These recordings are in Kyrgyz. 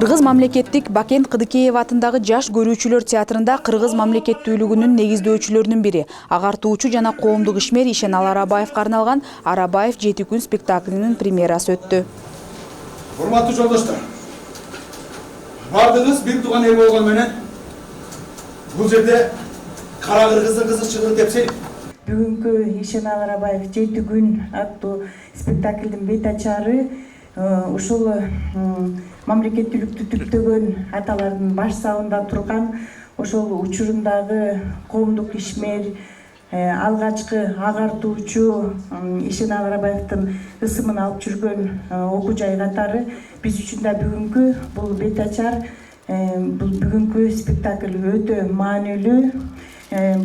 Кыргыз мамлекеттик Бакен Кыдыкеев атындагы жаш көрүүчүлөр театрында кыргыз мамлекеттүүлүгүнүн негиздөөчүлөрүнүн бири, агартуучу жана коомдук ишмер Ишенал Арабаевга арналган Арабаев 7 күн спектаклинин премьерасы өттү. Урматтуу жолдоштор, бардыгыз бир тууган эл болгон менен бул жерде кара кыргыздын кызыкчылыгы тепселик. Бүгүнкү Ишенал Арабаев 7 күн аттуу спектаклдин бет ачары ушул мамлекеттүүлүктү түптөгөн аталардын баш сабында турган ошол учурундагы коомдук ишмер, алгачкы агартуучу Ишенал Арабаевдин ысымын алып жүргөн окуу жай катары биз үчүн да бүгүнкү бул бет ачар, бул бүгүнкү спектакль өтө маанилүү.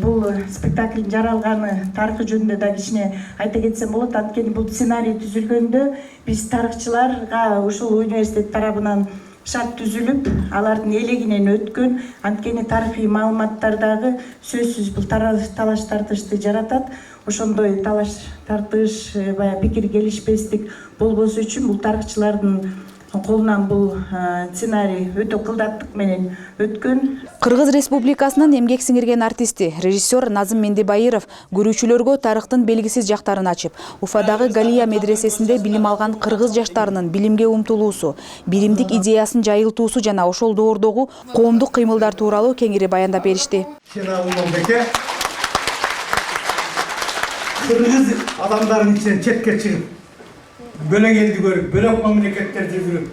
Бул спектаклдин жаралганы тарыхы жөнүндө да кичине айта кетсем болот. Анткени бул сценарий түзүлгөндө биз тарыхчыларга ушул университет тарабынан шарт түзүлүп, алардын элегинен өткөн, анткени тарыхый маалыматтардагы сөзсүз бул талаш тартышты жаратат. Ошондой талаш тартыш, пикир келишпестик болбосу үчүн бул тарыхчылардын колунан бул сценарий өтө кылдаттык менен өткөн. Кыргыз Республикасынын эмгек сиңирген артисти, режиссер Назым Мендебайыров көрүүчүлөргө тарыхтын белгисиз жактарын ачып, Уфадагы Галия медресесинде билим алган кыргыз жаштарынын билимге умтулуусу, биримдик идеясын жайылтуусу жана ошол доордогу коомдук кыймылдар тууралуу кеңири баяндап беришти. Кыргыз адамдардын ичинен четке чыгып, бөлөк элди көрүп, бөлөк мамлекеттерди жүрүп,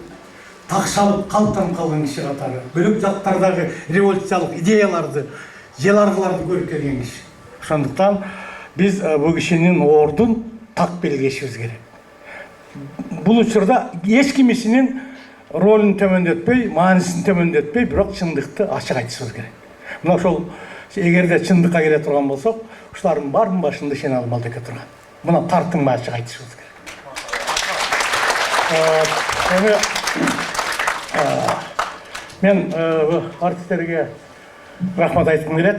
такшалып калыптанып калган киши катары, бөлөк жактардагы революциялык идеяларды, желаргыларды көрүп келген киши. Ошондуктан биз бул кишинин ордун так белгилешибиз керек. Бул учурда эч кимисинин ролун төмөндөтпөй, маанисин төмөндөтпөй, бирок чындыкты ачык айтышыбыз керек. Мына ошол эгерде чындыкка келе турган болсок, ушулардын баарынын башында Ишенал Малдеке турган. Мына тартынмай ачык айтышыбыз керек. Мен артисттерге рахмат айткым келет.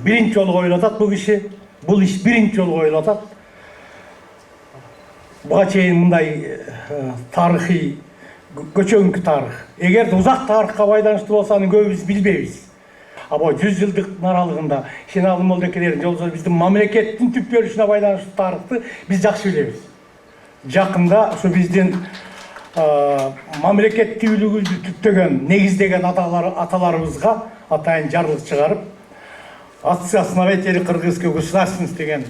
Биринчи жолу коюлуп атат бул киши, бул иш биринчи жолу коюлуп атат. Буга чейин мындай тарыхый, көчөңкү тарых. Эгерде узак тарыхка байланыштуу болсо аны көбүбүз билбейбиз. Або 100 жылдык аралыгында Ишенал Малдекелердин жолдо биздин мамлекеттин түп бөлүшүнө байланыштуу тарыхты биз жакшы билебиз. Жакында ушу биздин мамлекеттүүлүгүбүздү түптөгөн, негиздеген аталарыбызга атайын жарлык чыгарып, основатели кыргызской государственности деген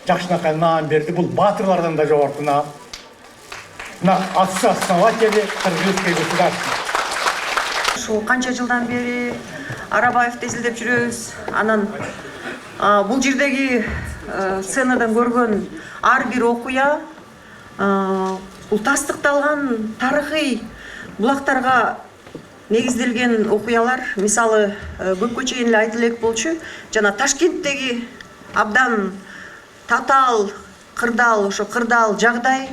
жакшынакай наам берди. Бул баатырлардан да жогорку наам. Мына основатели кыргызской государственности. Ушул канча жылдан бери Арабаевди изилдеп жүрөбүз. Анан бул жердеги сценадан көргөн ар бир окуя бул тастыкталган тарыхый булактарга негизделген окуялар. Мисалы көпкө чейин эле айтып элек болчу, жана Ташкенттеги абдан татаал, кырдаал, ошо кырдаал жагдай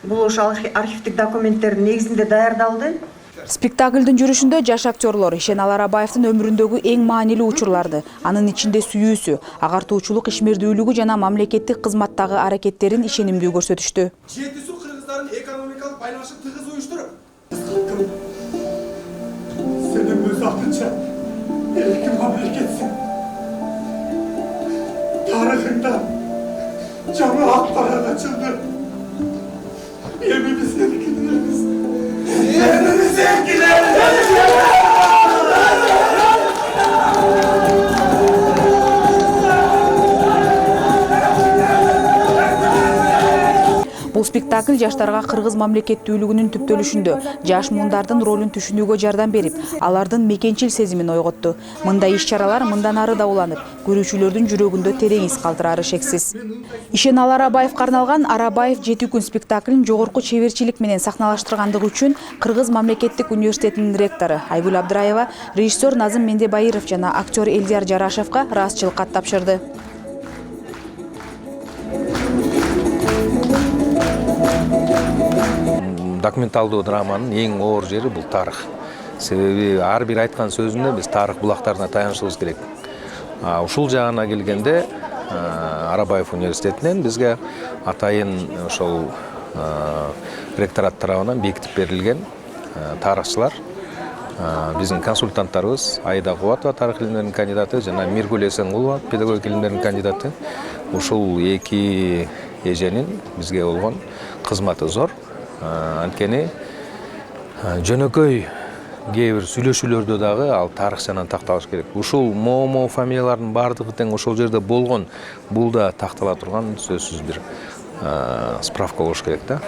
бул ошо архивдик документтердин негизинде даярдалды. Спектаклдын жүрүшүндө жаш актерлор Ишенал Арабаевдин өмүрүндөгү эң маанилүү учурларды, анын ичинде сүйүүсү, агартуучулук ишмердүүлүгү жана мамлекеттик кызматтагы аракеттерин ишенимдүү көрсөтүштү. Жетису кыргыздардын экономикалык байланышы тыгыз уюштуруп, сенин өз акынча эки мамлекетсиң. Тарыхыңда жаңы акпарат ачылды. Эми биз эркинлербиз. Бул спектакль жаштарга кыргыз мамлекеттүүлүгүнүн түптөлүшүндө жаш муундардын ролун түшүнүүгө жардам берип, алардын мекенчил сезимин ойготту. Мындай иш-чаралар мындан ары да уланып, көрүүчүлөрдүн жүрөгүндө терең из калтырары шексиз. Ишенал Арабаевга арналган Арабаев 7 күн спектаклин жогорку чеберчилик менен сахналаштыргандыгы үчүн Кыргыз мамлекеттик университетинин ректору Айгүл Абдыраева, режиссер Назым Мендебайыров жана актер Элдияр Жарашевга ыраазычылык кат тапшырды. Документалдуу драманын эң оор жери бул тарых. Себеби ар бир айткан сөзүндө биз тарых булактарына таянышыбыз керек. Ушул жагына келгенде Арабаев университетинен бизге атайын ошол ректорат тарабынан бекитип берилген тарыхчылар, биздин консультанттарыбыз Айда Кубатова тарых илимдеринин кандидаты жана Миргүл Эсенгулова педагогика илимдеринин кандидаты. Ушул эки эженин бизге болгон кызматы зор. Анткени жөнөкөй кээ бир сүйлөшүүлөрдө дагы ал тарыхчанан такталыш керек. Ушул moo фамилиялардын баардыгы тең ошол жерде болгон. Бул да тактала турган сөзсүз бир справка болуш керек да.